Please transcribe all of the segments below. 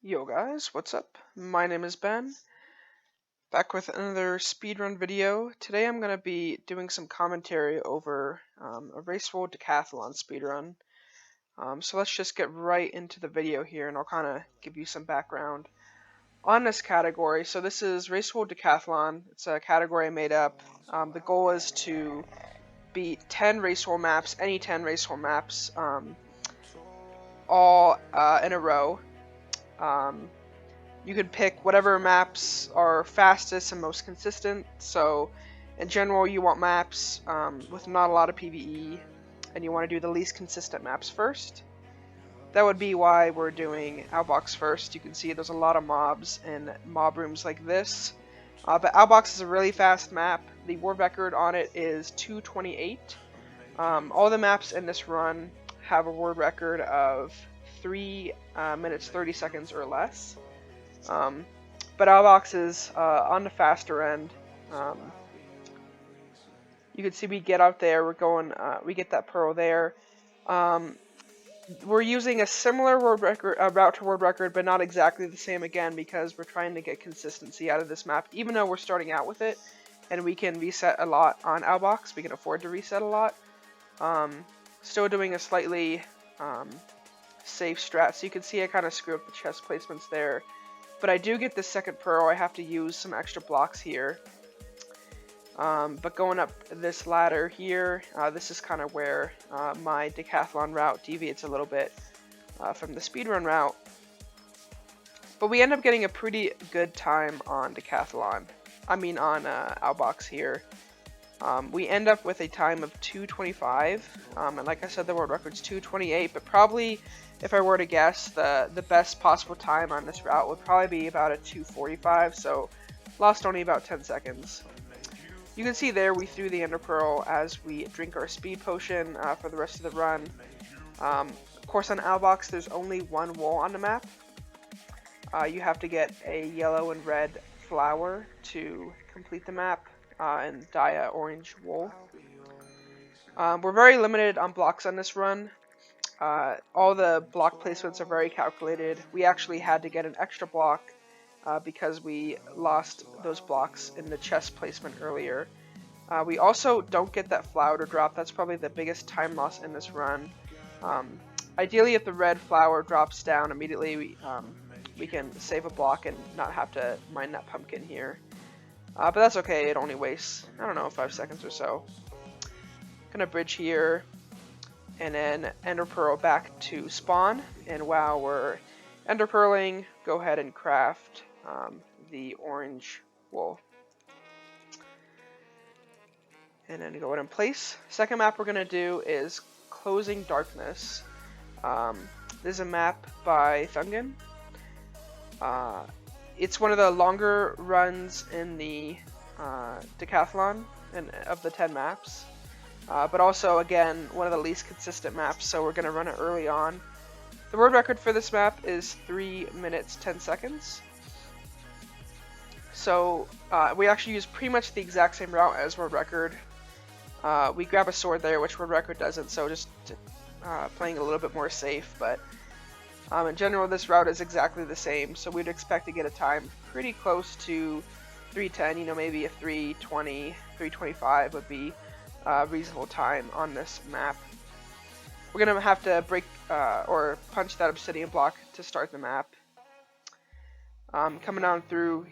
Yo guys, what's up? My name is Ben, back with another speedrun video. Today I'm going to be doing some commentary over a RFW Decathalon speedrun. So let's just get right into the video here and I'll kind of give you some background on this category. So this is RFW Decathalon. It's a category I made up. The goal is to beat 10 RFW maps, any 10 RFW maps, all in a row. You can pick whatever maps are fastest and most consistent. So in general, you want maps with not a lot of PvE, and you want to do the least consistent maps first. That would be why we're doing Outbox first. You can see there's a lot of mobs in mob rooms like this. But Outbox is a really fast map. The world record on it is 2:28. All the maps in this run have a world record of 3 minutes 30 seconds or less. But Outbox is on the faster end. You can see we get out there, we're going, we get that pearl there. We're using a similar world record, route to world record, but not exactly the same again because we're trying to get consistency out of this map, even though we're starting out with it, and we can reset a lot on Outbox. We can afford to reset a lot. Still doing a slightly safe strat, so you can see I kind of screw up the chest placements there. But I do get the second pearl. I have to use some extra blocks here. But going up this ladder here, this is kind of where my decathlon route deviates a little bit from the speedrun route. But we end up getting a pretty good time on decathlon. I mean on Outbox here. We end up with a time of 2:25, and like I said, the world record's 2:28, but probably, if I were to guess, the best possible time on this route would probably be about a 2:45, so lost only about 10 seconds. You can see there we threw the Ender Pearl as we drink our speed potion for the rest of the run. Of course, on Outbox, there's only one wool on the map. You have to get a yellow and red flower to complete the map. And dye a orange wool. We're very limited on blocks on this run. All the block placements are very calculated. We actually had to get an extra block because we lost those blocks in the chest placement earlier. We also don't get that flower to drop. That's probably the biggest time loss in this run. Ideally, if the red flower drops down immediately, we can save a block and not have to mine that pumpkin here. But that's okay, it only wastes, I don't know, 5 seconds or so. Gonna bridge here, and then Ender Pearl back to spawn. And while we're Ender Pearling, go ahead and craft the orange wool. And then go ahead and place. Second map we're gonna do is Closing Darkness. This is a map by Thungan. It's one of the longer runs in the decathlon and of the 10 maps, but also, again, one of the least consistent maps, so we're going to run it early on. The world record for this map is 3 minutes 10 seconds. So we actually use pretty much the exact same route as world record. We grab a sword there, which world record doesn't, so just playing a little bit more safe, but in general, this route is exactly the same, so we'd expect to get a time pretty close to 3:10, you know, maybe a 3:20, 3:25 would be a reasonable time on this map. We're going to have to break or punch that obsidian block to start the map. Coming down through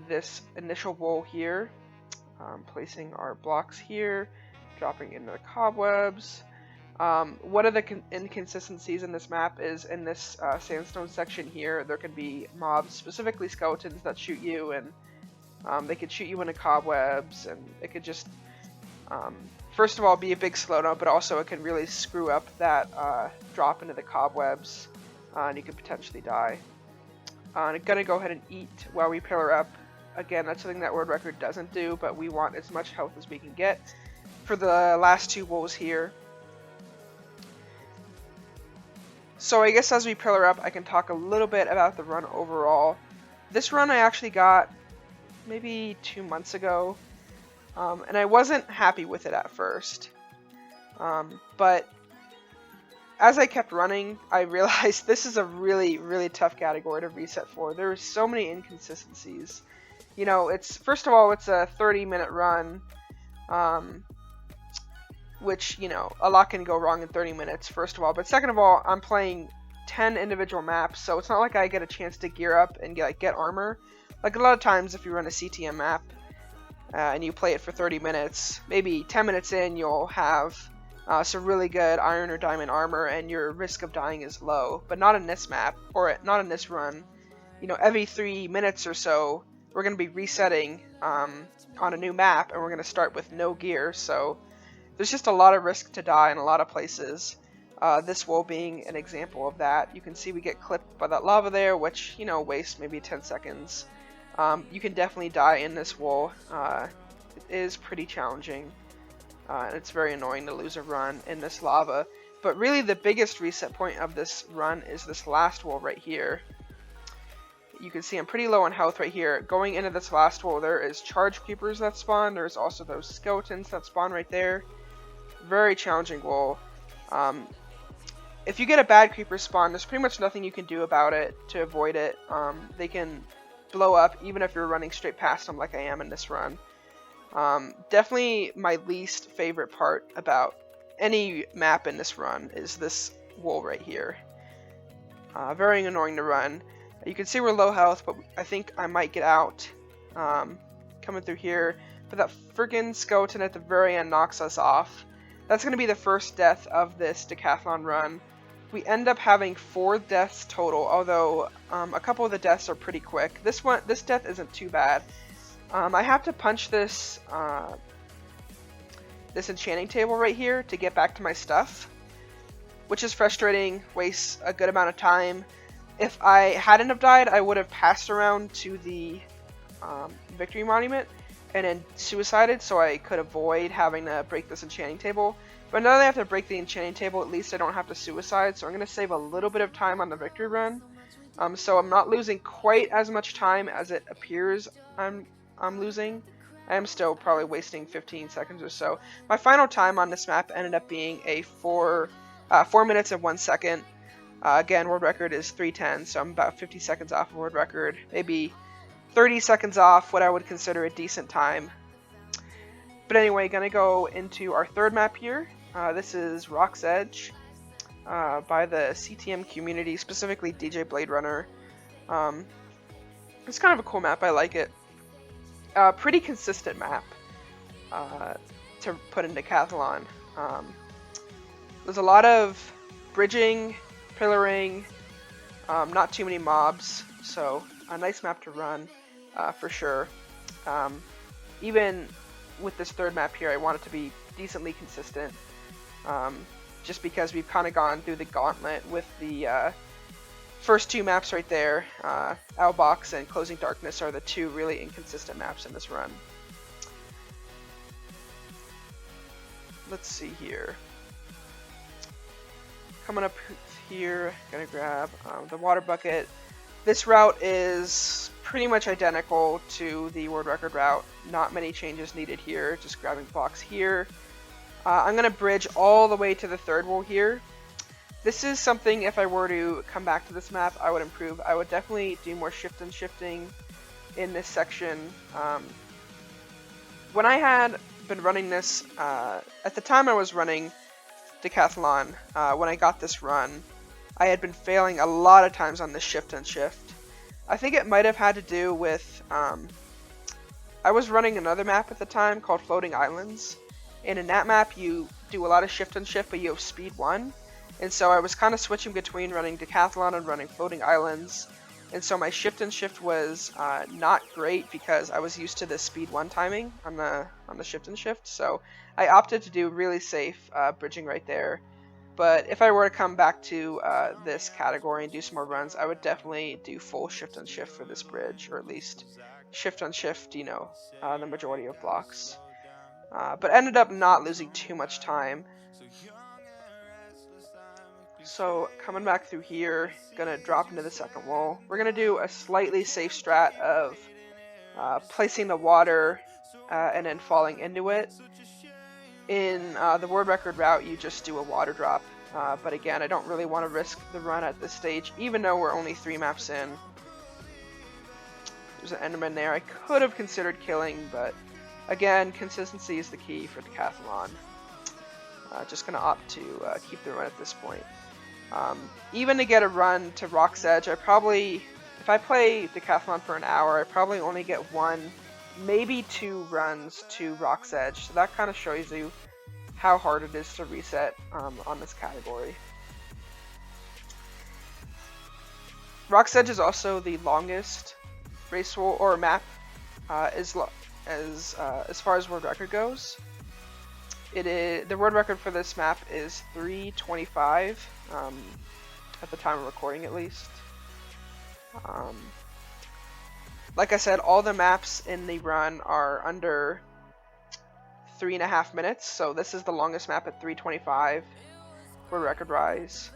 this initial wool here, placing our blocks here, dropping into the cobwebs. One of the inconsistencies in this map is in this sandstone section here, there could be mobs, specifically skeletons, that shoot you, and they could shoot you into cobwebs, and it could just, first of all, be a big slowdown, but also it can really screw up that drop into the cobwebs, and you could potentially die. I'm going to go ahead and eat while we pillar up. Again, that's something that world record doesn't do, but we want as much health as we can get for the last two wolves here. So I guess as we pillar up, I can talk a little bit about the run overall. This run I actually got maybe 2 months ago, and I wasn't happy with it at first. But as I kept running, I realized this is a really, really tough category to reset for. There are so many inconsistencies. You know, it's first of all, it's a 30-minute run, which, you know, a lot can go wrong in 30 minutes, first of all. But second of all, I'm playing 10 individual maps, so it's not like I get a chance to gear up and get armor. Like a lot of times, if you run a CTM map and you play it for 30 minutes, maybe 10 minutes in, you'll have some really good iron or diamond armor, and your risk of dying is low. But not in this map, or not in this run. You know, every 3 minutes or so, we're going to be resetting on a new map, and we're going to start with no gear, so there's just a lot of risk to die in a lot of places. This wall being an example of that. You can see we get clipped by that lava there, which, you know, wastes maybe 10 seconds. You can definitely die in this wall. It is pretty challenging. And it's very annoying to lose a run in this lava. But really the biggest reset point of this run is this last wall right here. You can see I'm pretty low on health right here. Going into this last wall, there is charge creepers that spawn. There's also those skeletons that spawn right there. Very challenging wall. If you get a bad creeper spawn, there's pretty much nothing you can do about it to avoid it. They can blow up even if you're running straight past them like I am in this run. Definitely my least favorite part about any map in this run is this wall right here. Very annoying to run. You can see we're low health, but I think I might get out coming through here. But that freaking skeleton at the very end knocks us off. That's going to be the first death of this decathlon run. We end up having 4 deaths total, although a couple of the deaths are pretty quick. This death isn't too bad. I have to punch this this enchanting table right here to get back to my stuff, which is frustrating, wastes a good amount of time. If I hadn't have died, I would have passed around to the victory monument and then suicided, so I could avoid having to break this enchanting table. But now that I have to break the enchanting table, at least I don't have to suicide, so I'm going to save a little bit of time on the victory run. So I'm not losing quite as much time as it appears I'm losing. I am still probably wasting 15 seconds or so. My final time on this map ended up being a 4 minutes and 1 second. Again, world record is 3:10, so I'm about 50 seconds off of world record. Maybe 30 seconds off what I would consider a decent time. But anyway, gonna go into our third map here. This is Rock's Edge by the CTM community, specifically DJ Blade Runner. It's kind of a cool map, I like it. Pretty consistent map to put in Decathalon. There's a lot of bridging, pillaring, not too many mobs, so a nice map to run for sure. Even with this third map here, I want it to be decently consistent, just because we've kind of gone through the gauntlet with the first 2 maps right there. Outbox and Closing Darkness are the 2 really inconsistent maps in this run. Let's see here. Coming up here, gonna grab the water bucket. This route is pretty much identical to the world record route. Not many changes needed here, just grabbing blocks here. I'm gonna bridge all the way to the third wall here. This is something, if I were to come back to this map, I would improve. I would definitely do more shift and shifting in this section. When I had been running this, at the time I was running Decathalon, when I got this run, I had been failing a lot of times on this shift and shift. I think it might have had to do with, I was running another map at the time called Floating Islands, and in that map you do a lot of shift and shift, but you have speed 1, and so I was kind of switching between running Decathalon and running Floating Islands, and so my shift and shift was not great because I was used to the speed 1 timing on the shift and shift, so I opted to do really safe bridging right there. But if I were to come back to this category and do some more runs, I would definitely do full shift and shift for this bridge, or at least shift on shift, you know, the majority of blocks. But ended up not losing too much time. So coming back through here, gonna drop into the second wall. We're gonna do a slightly safe strat of placing the water and then falling into it. In the world record route, you just do a water drop. but again, I don't really want to risk the run at this stage, even though we're only 3 maps in. There's an Enderman there I could have considered killing, but again, consistency is the key for Decathalon. Just going to opt to keep the run at this point. Even to get a run to Rock's Edge, if I play Decathalon for an hour, I probably only get 1, maybe 2 runs to Rock's Edge. So that kind of shows you how hard it is to reset on this category. Rock's Edge is also the longest race or map as far as world record goes. The world record for this map is 3:25 at the time of recording, at least. Like I said, all the maps in the run are under 3.5 minutes, so this is the longest map at 3:25 world record rise.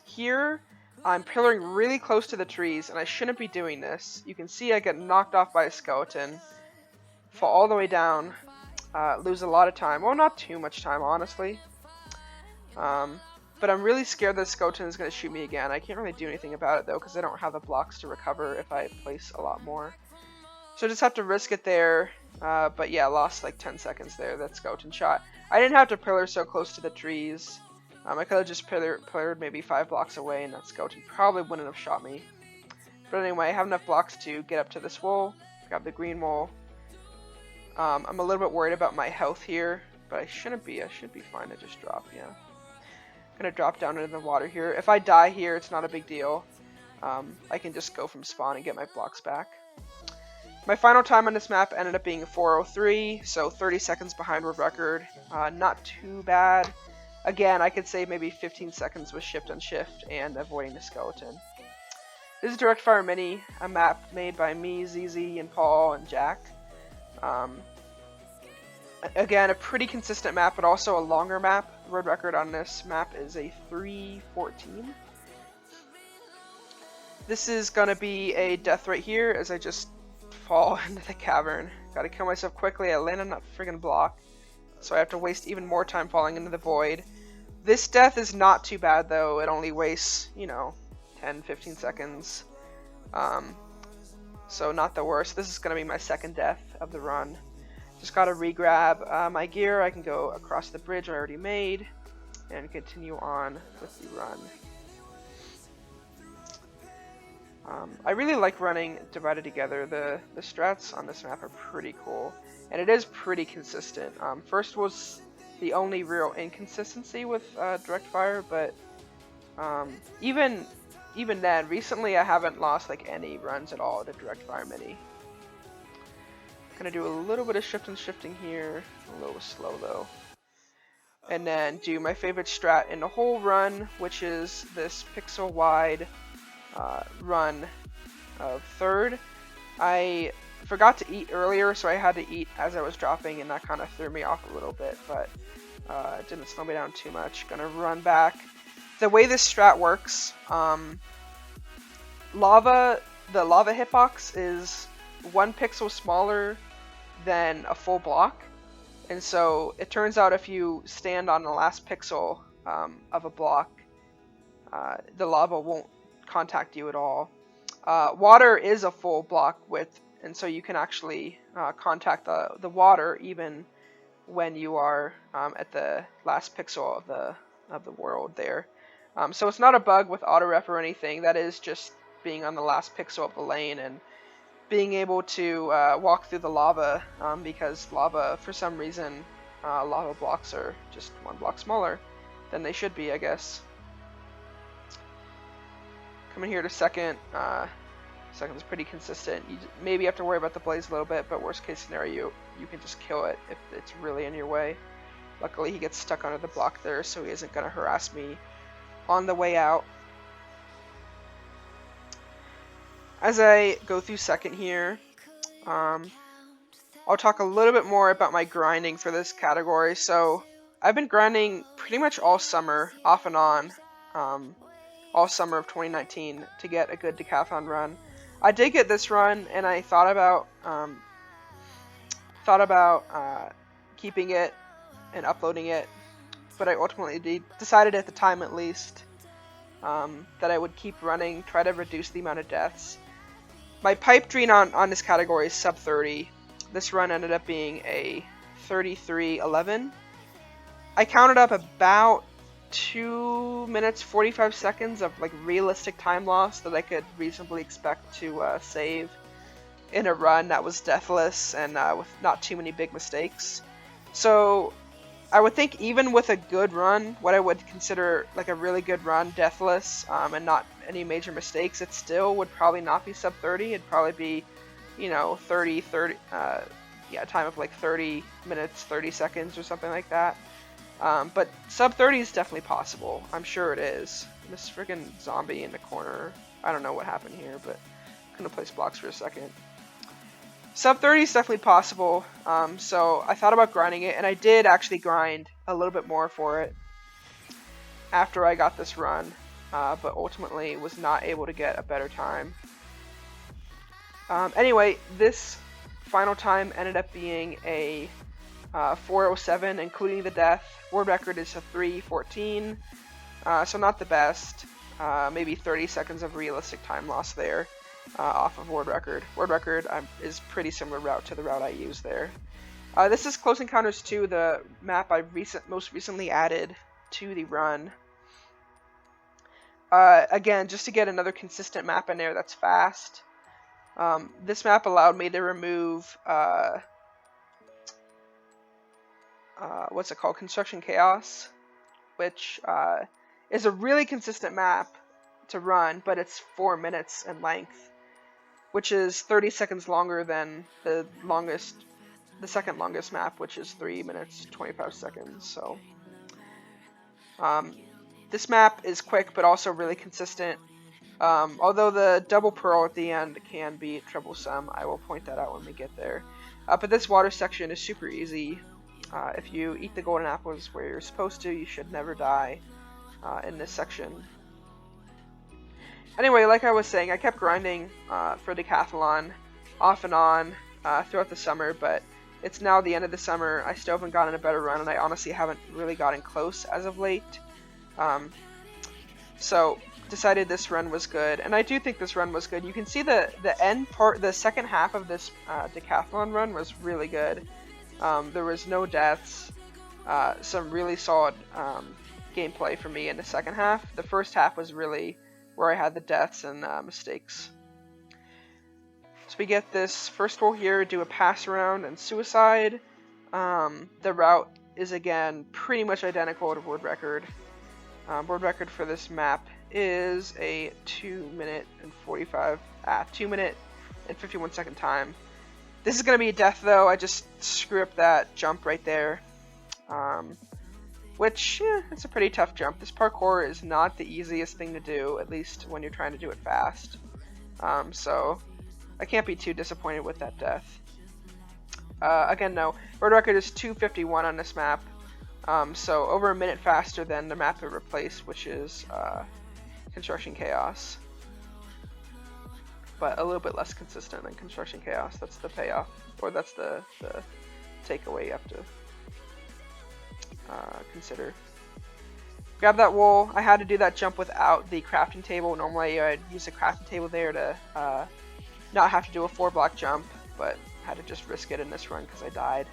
Here, I'm pillaring really close to the trees, and I shouldn't be doing this. You can see I get knocked off by a skeleton, fall all the way down, lose a lot of time. Well, not too much time, honestly. But I'm really scared that skeleton is going to shoot me again. I can't really do anything about it, though, because I don't have the blocks to recover if I place a lot more. So I just have to risk it there. But yeah, lost like 10 seconds there, that skeleton shot. I didn't have to pillar so close to the trees. I could have just pillared maybe 5 blocks away, and that skeleton probably wouldn't have shot me. But anyway, I have enough blocks to get up to this wall, grab the green wall. I'm a little bit worried about my health here, but I shouldn't be. I should be fine to just drop, yeah. I'm gonna drop down into the water here. If I die here, it's not a big deal. I can just go from spawn and get my blocks back. My final time on this map ended up being 4:03, so 30 seconds behind world record. Not too bad. Again, I could save maybe 15 seconds with shift and shift and avoiding the skeleton. This is Direct Fire Mini, a map made by me, ZZ, and Paul, and Jack. Again, a pretty consistent map, but also a longer map. The world record on this map is a 3:14. This is gonna be a death right here as I just fall into the cavern. Gotta kill myself quickly. I land on that friggin' block, so I have to waste even more time falling into the void. This death is not too bad, though. It only wastes, 10-15 seconds. So not the worst. This is gonna be my second death of the run. Just gotta re-grab my gear. I can go across the bridge I already made and continue on with the run. I really like running divided together. The strats on this map are pretty cool, and it is pretty consistent. First was the only real inconsistency with direct fire, but even then, recently I haven't lost like any runs at all to direct fire mini. Gonna do a little bit of shifting here, a little slow though, and then do my favorite strat in the whole run, which is this pixel wide run of third. I forgot to eat earlier, so I had to eat as I was dropping, and that kind of threw me off a little bit, but it didn't slow me down too much. Gonna run back. The way this strat works, the lava hitbox is 1 pixel smaller than a full block, and so it turns out if you stand on the last pixel of a block, the lava won't contact you at all. Water is a full block width, and so you can actually contact the water even when you are at the last pixel of the world there. So it's not a bug with auto ref or anything. That is just being on the last pixel of the lane and being able to walk through the lava, because lava, for some reason, lava blocks are just 1 block smaller than they should be, I guess. Coming here to second. Second's pretty consistent. You maybe have to worry about the blaze a little bit, but worst case scenario, you can just kill it if it's really in your way. Luckily, he gets stuck under the block there, so he isn't going to harass me on the way out. As I go through second here, I'll talk a little bit more about my grinding for this category. So I've been grinding pretty much all summer, off and on, all summer of 2019 to get a good decathlon run. I did get this run, and I thought about keeping it and uploading it, but I ultimately decided at the time at least that I would keep running, try to reduce the amount of deaths. My pipe dream on this category is sub 30. This run ended up being a 33:11. I counted up about 2 minutes 45 seconds of like realistic time loss that I could reasonably expect to save in a run that was deathless and with not too many big mistakes. So I would think even with a good run, what I would consider like a really good run, deathless, and not any major mistakes, it still would probably not be sub 30. It'd probably be, 30, time of like 30 minutes, 30 seconds or something like that. But sub 30 is definitely possible. I'm sure it is. This freaking zombie in the corner. I don't know what happened here, but I'm gonna place blocks for a second. Sub 30 is definitely possible, so I thought about grinding it, and I did actually grind a little bit more for it after I got this run, but ultimately was not able to get a better time. Anyway, this final time ended up being a 4:07, including the death. World record is a 3:14, so not the best. Maybe 30 seconds of realistic time loss there. Off of world record. World record is pretty similar route to the route I used there. This is Close Encounters 2, the map I most recently added to the run. Again, just to get another consistent map in there that's fast. This map allowed me to remove what's it called? Construction Chaos, which is a really consistent map to run, but it's 4 minutes in length, which is 30 seconds longer than the second longest map, which is 3 minutes 25 seconds. So this map is quick but also really consistent, although the double pearl at the end can be troublesome. I will point that out when we get there. But this water section is super easy. If you eat the golden apples where you're supposed to, you should never die in this section. Anyway, like I was saying, I kept grinding for Decathalon off and on throughout the summer, but it's now the end of the summer. I still haven't gotten a better run, and I honestly haven't really gotten close as of late. So decided this run was good, and I do think this run was good. You can see the end part, the second half of this Decathalon run was really good. There was no deaths, some really solid gameplay for me in the second half. The first half was really where I had the deaths and mistakes. So we get this first goal here, do a pass around and suicide. The route is again pretty much identical to world record. World record for this map is a 2 minute and 51 second time. This is going to be a death though. I just screw up that jump right there. Which, it's a pretty tough jump. This parkour is not the easiest thing to do, at least when you're trying to do it fast. So I can't be too disappointed with that death. Again, no. World record is 2:51 on this map. So over a minute faster than the map it replaced, which is Construction Chaos. But a little bit less consistent than Construction Chaos. That's the payoff, or that's the takeaway you have to consider. Grab that wool. I had to do that jump without the crafting table. Normally I'd use the crafting table there to not have to do a 4-block jump, but had to just risk it in this run because I died.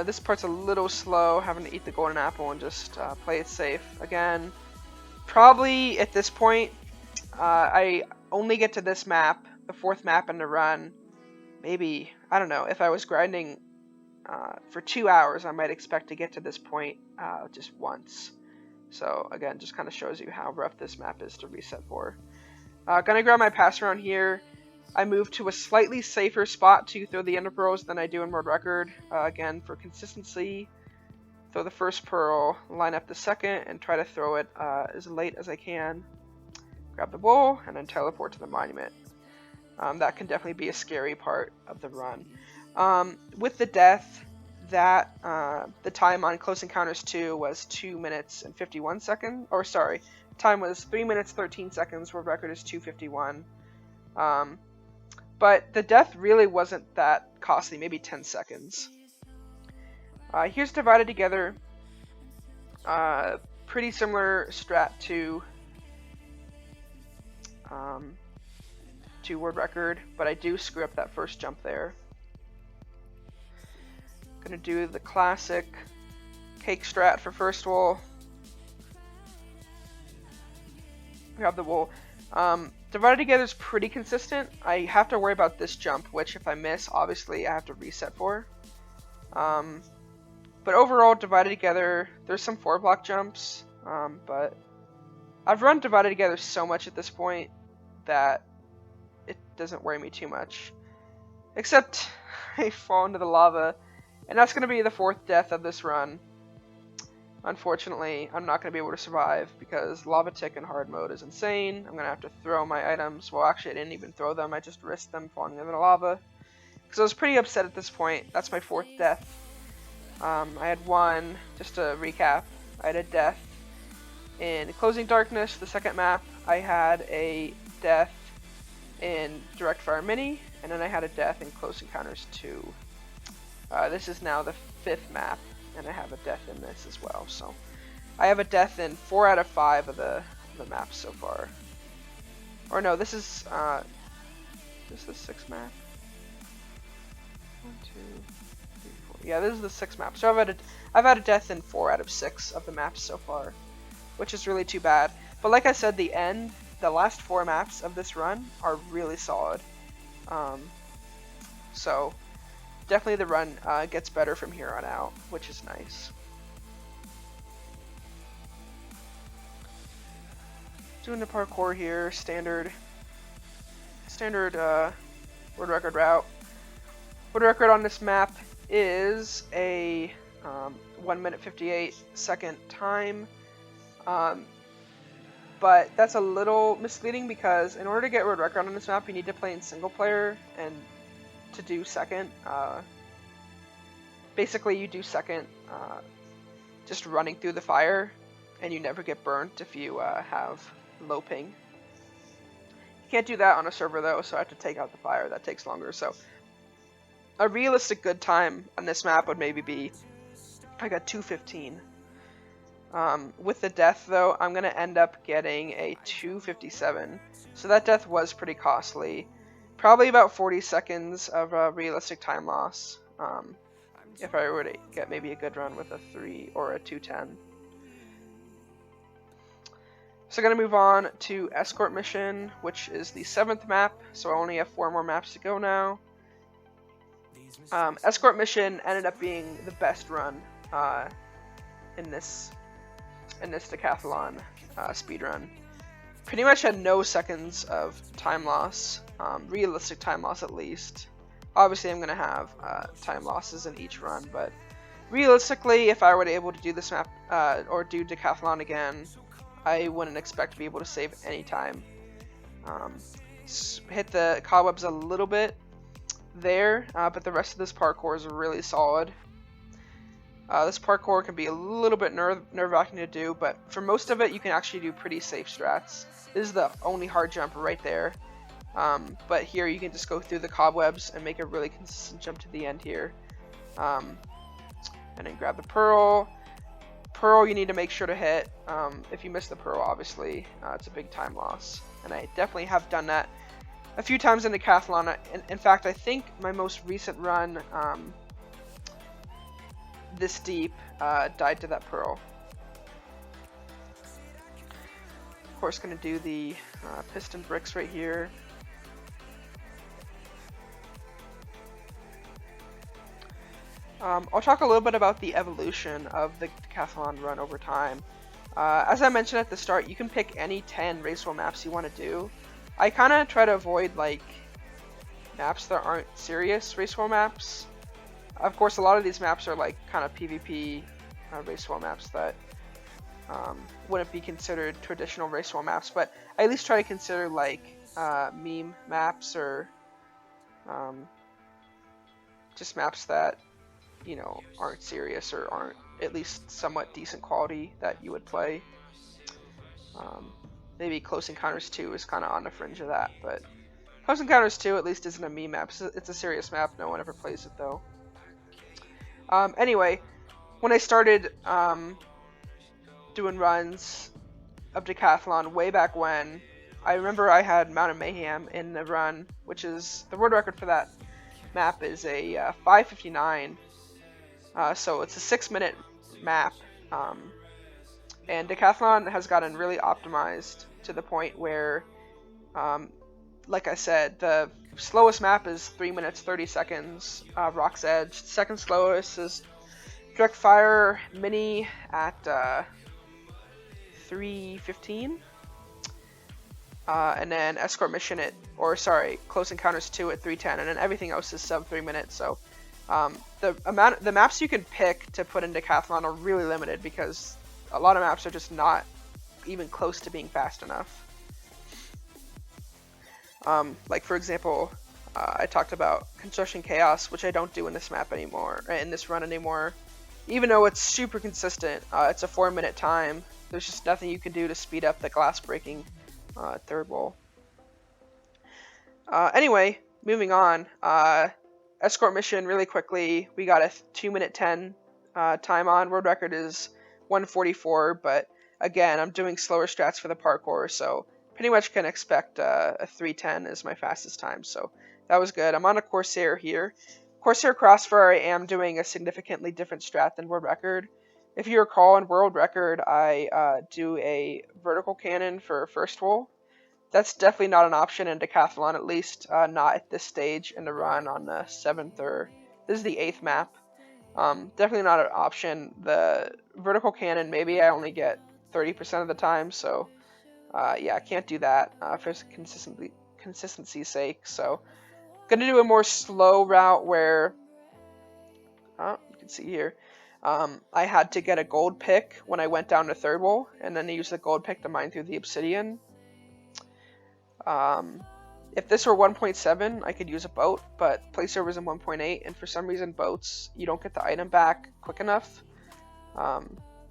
This part's a little slow, having to eat the golden apple and just play it safe. Again, probably at this point, I only get to this map, the 4th map in the run. Maybe, I don't know, if I was grinding for 2 hours, I might expect to get to this point just once. So again, just kind of shows you how rough this map is to reset for. Gonna grab my pass around here. I move to a slightly safer spot to throw the ender pearls than I do in world record. Again, for consistency, throw the first pearl, line up the second, and try to throw it as late as I can. Grab the bowl, and then teleport to the monument. That can definitely be a scary part of the run. With the death, that the time on Close Encounters 2 was 2 minutes and 51 seconds. Or sorry, time was 3 minutes 13 seconds. World record is 2:51. But the death really wasn't that costly, maybe 10 seconds. Here's Divided Together. Pretty similar strat to World Record, but I do screw up that first jump there. Gonna do the classic cake strat for first wall. Grab the wool. Divided Together is pretty consistent. I have to worry about this jump, which if I miss, obviously I have to reset for. But overall, Divided Together, there's some 4-block jumps, but I've run Divided Together so much at this point that it doesn't worry me too much. Except I fall into the lava, and that's going to be the 4th death of this run. Unfortunately, I'm not going to be able to survive because lava tick in hard mode is insane. I'm going to have to throw my items. Well, actually, I didn't even throw them. I just risked them falling into the lava. Because I was pretty upset at this point. That's my 4th death. I had one, just to recap, I had a death in Closing Darkness, the 2nd map. I had a death in Direct Fire Mini, and then I had a death in Close Encounters 2. This is now the 5th map, and I have a death in this as well. So I have a death in 4 out of 5 of the maps so far. Or no, this is the 6th map. 1, 2, 3, 4. Yeah, this is the 6th map. So I've had a death in 4 out of 6 of the maps so far, which is really too bad. But like I said, the last 4 maps of this run are really solid. So definitely the run gets better from here on out, which is nice. Doing the parkour here, standard World Record route. World Record on this map is a 1 minute 58 second time. But that's a little misleading because in order to get World Record on this map, you need to play in single player, and to do second, basically you do second just running through the fire, and you never get burnt if you have low ping. You can't do that on a server though, so I have to take out the fire. That takes longer. So a realistic good time on this map would maybe be like a 2:15. With the death though, I'm gonna end up getting a 2:57. So that death was pretty costly. Probably about 40 seconds of realistic time loss, if I were to get maybe a good run with a 3 or a 2:10. So I'm going to move on to Escort Mission, which is the 7th map, so I only have 4 more maps to go now. Escort Mission ended up being the best run in this Decathalon speedrun. Pretty much had no seconds of time loss, realistic time loss at least. Obviously I'm going to have time losses in each run, but realistically, if I were able to do this map or do Decathalon again, I wouldn't expect to be able to save any time. Hit the cobwebs a little bit there, but the rest of this parkour is really solid. This parkour can be a little bit nerve-wracking to do, but for most of it you can actually do pretty safe strats. This is the only hard jump right there, but here you can just go through the cobwebs and make a really consistent jump to the end here. And then grab the pearl. Pearl you need to make sure to hit. If you miss the pearl, obviously, it's a big time loss. And I definitely have done that a few times in Decathalon. In fact, I think my most recent run this deep died to that pearl. Of course, going to do the piston bricks right here. I'll talk a little bit about the evolution of the Decathalon run over time. As I mentioned at the start, you can pick any 10 racewheel maps you want to do. I kind of try to avoid like maps that aren't serious racewheel maps. Of course, a lot of these maps are like kind of PvP racewheel maps that wouldn't be considered traditional racewheel maps, but I at least try to consider like meme maps or just maps that, you know, aren't serious or aren't at least somewhat decent quality that you would play. Maybe Close Encounters 2 is kind of on the fringe of that, but Close Encounters 2 at least isn't a meme map. It's a serious map. No one ever plays it though. Anyway, when I started doing runs of Decathlon way back when, I remember I had Mountain Mayhem in the run, which is the world record for that map is a 5:59. So it's a 6-minute map. And Decathlon has gotten really optimized to the point where, like I said, the slowest map is 3 minutes 30 seconds, Rock's Edge. Second slowest is Direct Fire Mini at 3:15. And then Escort Mission Close Encounters 2 at 3:10, and then everything else is sub 3 minutes. So the maps you can pick to put in Decathlon are really limited because a lot of maps are just not even close to being fast enough. Like for example, I talked about Construction Chaos, which I don't do in this map anymore, in this run anymore. Even though it's super consistent, it's a 4-minute time. There's just nothing you can do to speed up the glass breaking third wall. Anyway, moving on. Escort Mission, really quickly, we got a 2-minute 10 time on. World record is 1:44, but again, I'm doing slower strats for the parkour, so pretty much can expect a 3:10 as my fastest time, so that was good. I'm on a Corsair here. Corsair Crossfire, I am doing a significantly different strat than world record. If you recall, in world record, I do a vertical cannon for first wall. That's definitely not an option in Decathlon, at least not at this stage in the run on the 7th or... This is the 8th map. Definitely not an option. The vertical cannon, maybe I only get 30% of the time, so yeah, I can't do that for consistency's sake. So, gonna do a more slow route where, you can see here, I had to get a gold pick when I went down to third wall, and then I used the gold pick to mine through the obsidian. If this were 1.7, I could use a boat, but play server's in 1.8, and for some reason boats, you don't get the item back quick enough.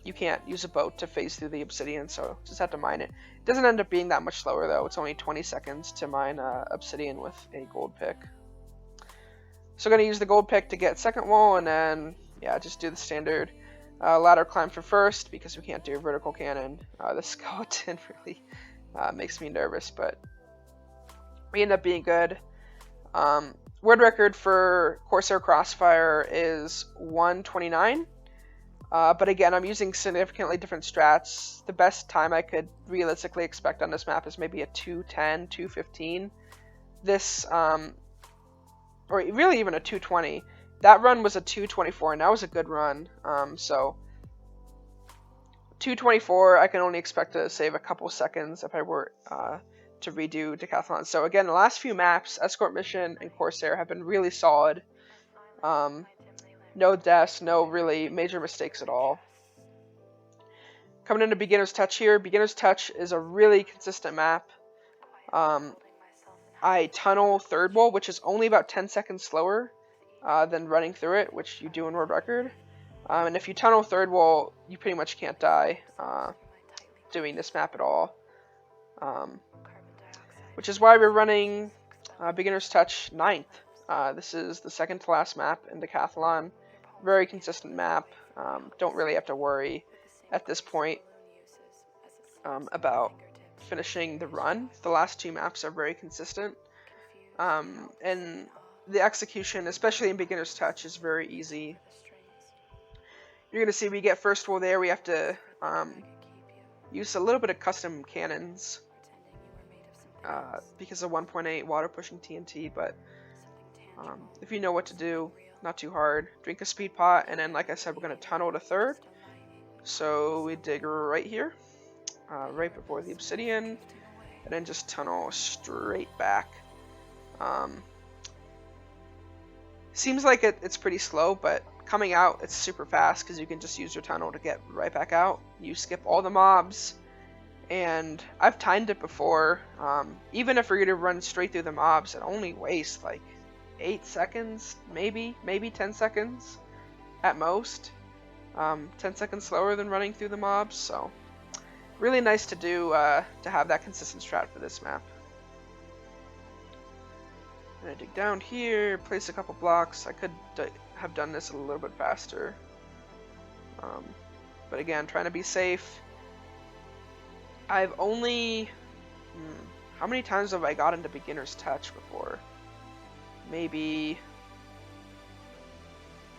You can't use a boat to phase through the obsidian, so just have to mine it. It doesn't end up being that much slower though. It's only 20 seconds to mine obsidian with a gold pick. So I'm going to use the gold pick to get second wall, and then, yeah, just do the standard ladder climb for first, because we can't do a vertical cannon. The skeleton really makes me nervous, but we end up being good. World record for Corsair Crossfire is 1:29. But again, I'm using significantly different strats. The best time I could realistically expect on this map is maybe a 2:10, 2:15. This, or really even a 2:20. That run was a 2:24, and that was a good run. So 2:24, I can only expect to save a couple seconds if I were to redo Decathlon. So again, the last few maps, Escort Mission and Corsair, have been really solid. No deaths, no really major mistakes at all. Coming into Beginner's Touch here. Beginner's Touch is a really consistent map. I tunnel third wall, which is only about 10 seconds slower than running through it, which you do in world record. And if you tunnel third wall, you pretty much can't die doing this map at all. Which is why we're running Beginner's Touch 9th. This is the second to last map in Decathlon. Very consistent map. Don't really have to worry at this point about finishing the run. The last two maps are very consistent. And the execution, especially in Beginner's Touch, is very easy. You're going to see we get first wall there. We have to use a little bit of custom cannons because of 1.8 water pushing TNT, but if you know what to do, not too hard. Drink a speed pot, and then, like I said, we're going to tunnel to third. So we dig right here, right before the obsidian, and then just tunnel straight back. Seems like it's pretty slow, but coming out, it's super fast because you can just use your tunnel to get right back out. You skip all the mobs, and I've timed it before. Even if we're going to run straight through the mobs, it only wastes like 8 seconds, maybe 10 seconds at most. 10 seconds slower than running through the mobs, so really nice to do, to have that consistent strat for this map. I'm gonna dig down here, place a couple blocks. I could have done this a little bit faster. But again, trying to be safe. I've only... how many times have I got into beginner's touch before? Maybe...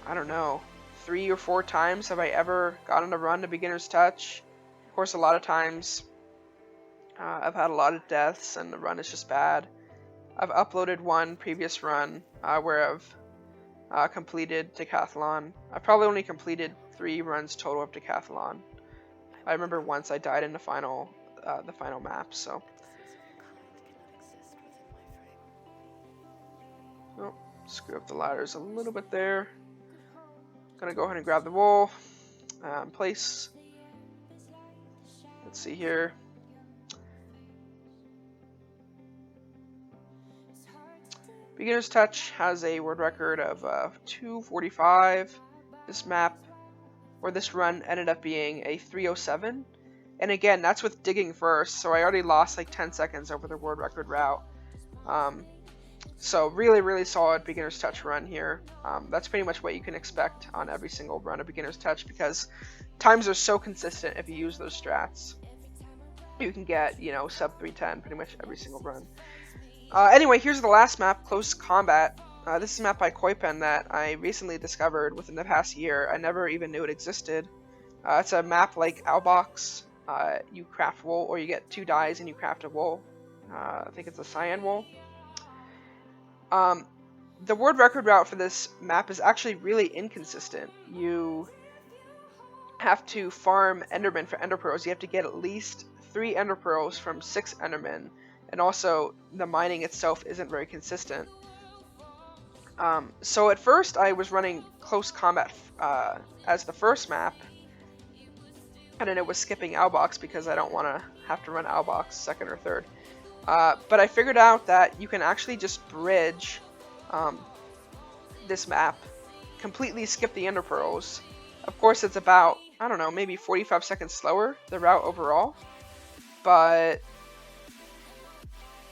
I don't know. 3 or 4 times have I ever gotten a run to beginner's touch. Of course, a lot of times I've had a lot of deaths and the run is just bad. I've uploaded one previous run where I've completed Decathalon. I've probably only completed 3 runs total of Decathalon. I remember once I died in the final map, so. Oh, screw up the ladders a little bit there. Gonna go ahead and grab the wool. Place. Let's see here. Beginner's Touch has a world record of 2:45. This map, or this run, ended up being a 3:07. And again, that's with digging first, so I already lost like 10 seconds over the world record route. So really, really solid Beginner's Touch run here. That's pretty much what you can expect on every single run of Beginner's Touch, because times are so consistent if you use those strats. You can get, you know, sub 3:10 pretty much every single run. Anyway, here's the last map, Close Combat. This is a map by Koipen that I recently discovered within the past year. I never even knew it existed. It's a map like Owlbox. You craft wool, or you get 2 dyes and you craft a wool. I think it's a cyan wool. The world record route for this map is actually really inconsistent. You have to farm Enderman for Ender Pearls. You have to get at least 3 Ender Pearls from 6 Endermen. And also, the mining itself isn't very consistent. So at first, I was running Close Combat as the first map. And then it was skipping Owlbox because I don't want to have to run Owlbox second or third. But I figured out that you can actually just bridge this map, completely skip the Ender Pearls. Of course, it's about, I don't know, maybe 45 seconds slower, the route overall. But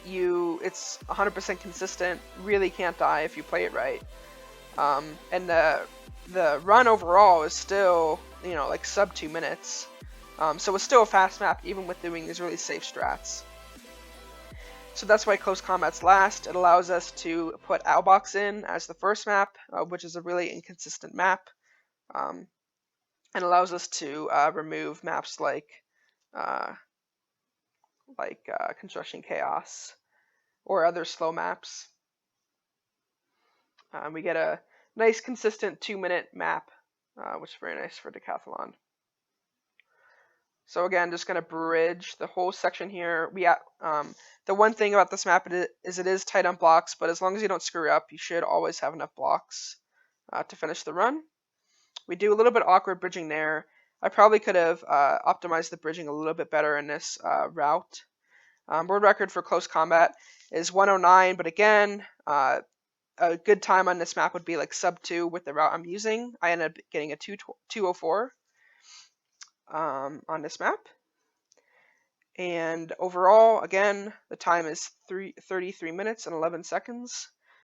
it's 100% consistent, really can't die if you play it right. And the run overall is still, you know, like sub 2 minutes. So it's still a fast map even with doing these really safe strats. So that's why Close Combat's last. It allows us to put Owlbox in as the first map, which is a really inconsistent map. And allows us to remove maps like Construction Chaos or other slow maps. We get a nice consistent 2-minute map, which is very nice for Decathalon. So again, just going to bridge the whole section here. The one thing about this map is it is tight on blocks, but as long as you don't screw up, you should always have enough blocks to finish the run. We do a little bit awkward bridging there. I probably could have optimized the bridging a little bit better in this route. World record for Close Combat is 1:09, but again, a good time on this map would be like sub 2 with the route I'm using. I ended up getting a 2:04 on this map. And overall, again, the time is 33 minutes and 11 seconds.